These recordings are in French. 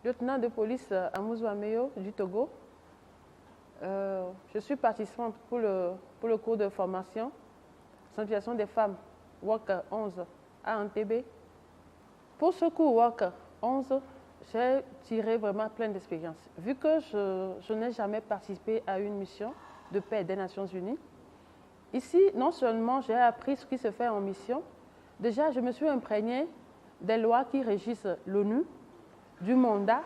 lieutenant de police Amouzou Ameyo du Togo. Je suis participante pour le cours de formation sensibilisation des femmes WOC 11 à Entebbe. Pour ce cours WOC 11, j'ai tiré vraiment plein d'expériences. Vu que je n'ai jamais participé à une mission de paix des Nations Unies, ici, non seulement j'ai appris ce qui se fait en mission, déjà je me suis imprégnée des lois qui régissent l'ONU, du mandat,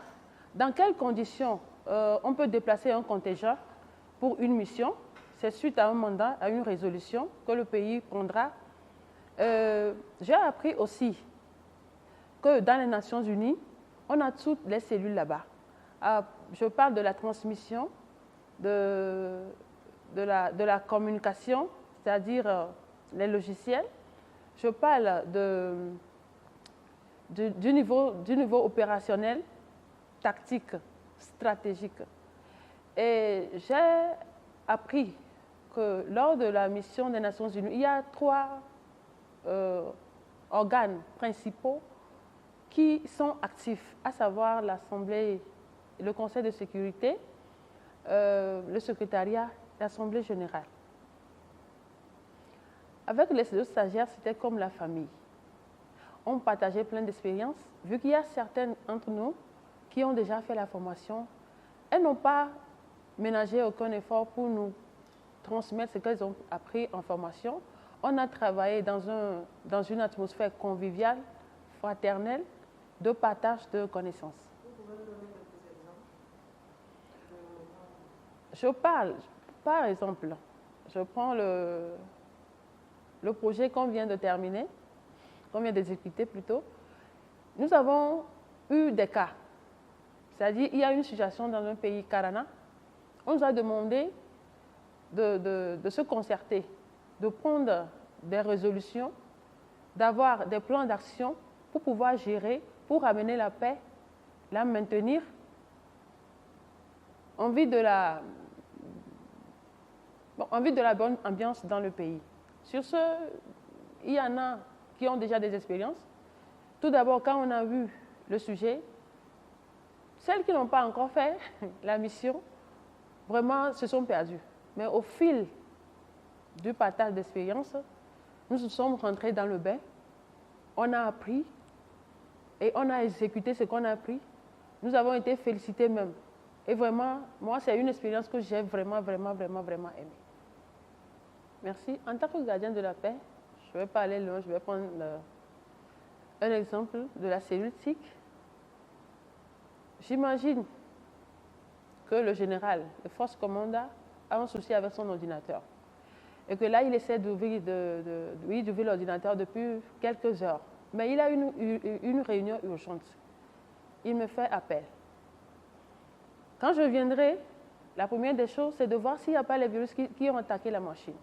dans quelles conditions on peut déplacer un contingent pour une mission. C'est suite à un mandat, à une résolution que le pays prendra. J'ai appris aussi que dans les Nations Unies, on a toutes les cellules là-bas. Je parle de la transmission, de la communication, c'est-à-dire les logiciels. Je parle du niveau opérationnel, tactique, stratégique. Et j'ai appris que lors de la mission des Nations Unies, il y a 3 organes principaux qui sont actifs, à savoir l'Assemblée, le Conseil de sécurité, le secrétariat, l'Assemblée générale. Avec les 2 stagiaires, c'était comme la famille. On partageait plein d'expériences, vu qu'il y a certaines entre nous qui ont déjà fait la formation. Elles n'ont pas ménagé aucun effort pour nous transmettre ce qu'elles ont appris en formation. On a travaillé dans une atmosphère conviviale, fraternelle, de partage de connaissances. Vous pouvez me donner quelques exemples? Je parle, par exemple, je prends le projet qu'on vient de terminer, qu'on vient d'exécuter plutôt. Nous avons eu des cas, c'est-à-dire il y a une situation dans un pays, Karana, on nous a demandé de se concerter, de prendre des résolutions, d'avoir des plans d'action pour pouvoir gérer, pour ramener la paix, la maintenir, en vue de la bonne ambiance dans le pays. Sur ce, il y en a qui ont déjà des expériences. Tout d'abord, quand on a vu le sujet, celles qui n'ont pas encore fait la mission, vraiment se sont perdues. Mais au fil du partage d'expérience, nous sommes rentrés dans le bain, on a appris et on a exécuté ce qu'on a appris. Nous avons été félicités même. Et vraiment, moi, c'est une expérience que j'ai vraiment aimée. Merci. En tant que gardien de la paix, je vais pas aller loin, je vais prendre un exemple de la cellule TIC. J'imagine que le général, le force commandant, a un souci avec son ordinateur. Et que là, il essaie d'ouvrir l'ordinateur depuis quelques heures. Mais il a une réunion urgente. Il me fait appel. Quand je viendrai, la première des choses, c'est de voir s'il n'y a pas les virus qui ont attaqué la machine.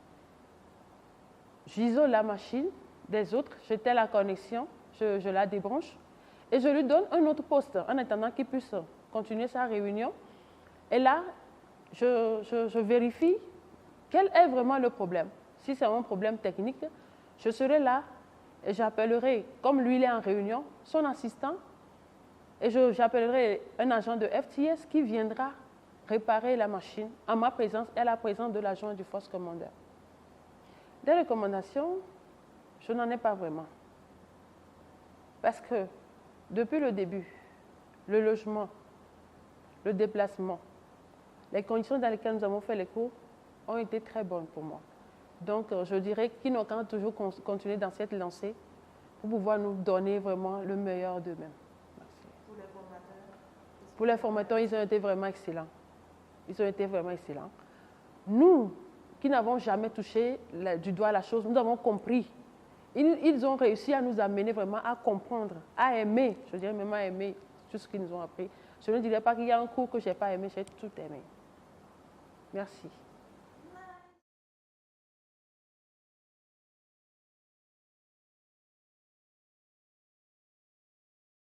J'isole la machine des autres, j'éteins la connexion, je la débranche et je lui donne un autre poste en attendant qu'il puisse continuer sa réunion. Et là, je vérifie quel est vraiment le problème. Si c'est un problème technique, je serai là et j'appellerai, comme lui il est en réunion, son assistant et j'appellerai un agent de FTS qui viendra réparer la machine en ma présence et à la présence de l'agent du force commandeur. Des recommandations, je n'en ai pas vraiment. Parce que depuis le début, le logement, le déplacement, les conditions dans lesquelles nous avons fait les cours ont été très bonnes pour moi. Donc, je dirais qu'ils n'ont qu'à toujours continuer dans cette lancée pour pouvoir nous donner vraiment le meilleur d'eux-mêmes. Merci. Pour les formateurs? Pour les formateurs, ils ont été vraiment excellents. Ils ont été vraiment excellents. Nous, qui n'avons jamais touché du doigt la chose, nous avons compris. Ils ont réussi à nous amener vraiment à comprendre, à aimer, je dirais même à aimer tout ce qu'ils nous ont appris. Je ne dirais pas qu'il y a un cours que je n'ai pas aimé, j'ai tout aimé. Merci.